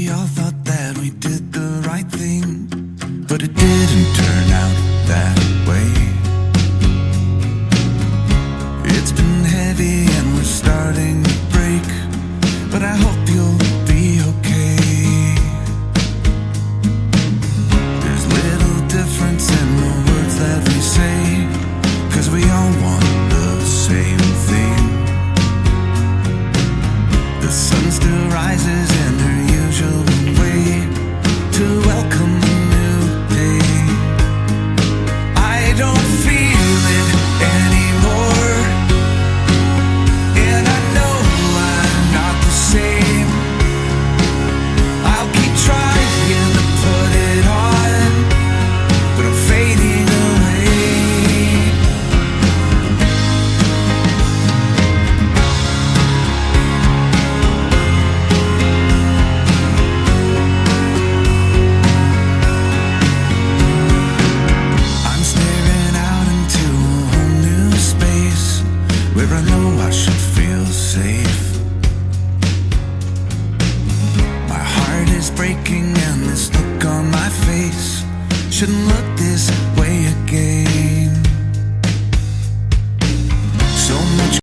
We all thought that we did the right thing, but it didn't turn out that way. It's been heavy and we're starting to break, but I hope you'll be okay. There's little difference in the words that we say, 'cause we all want the same thing. The sun still rises in her usual way to welcome the new day. I don't feel it anymore, and I know I'm not the same. I'll keep trying to put it on, but I'm fading away. I'm staring out into a whole new space where I know I should feel safe. My heart is breaking and this look on my face shouldn't look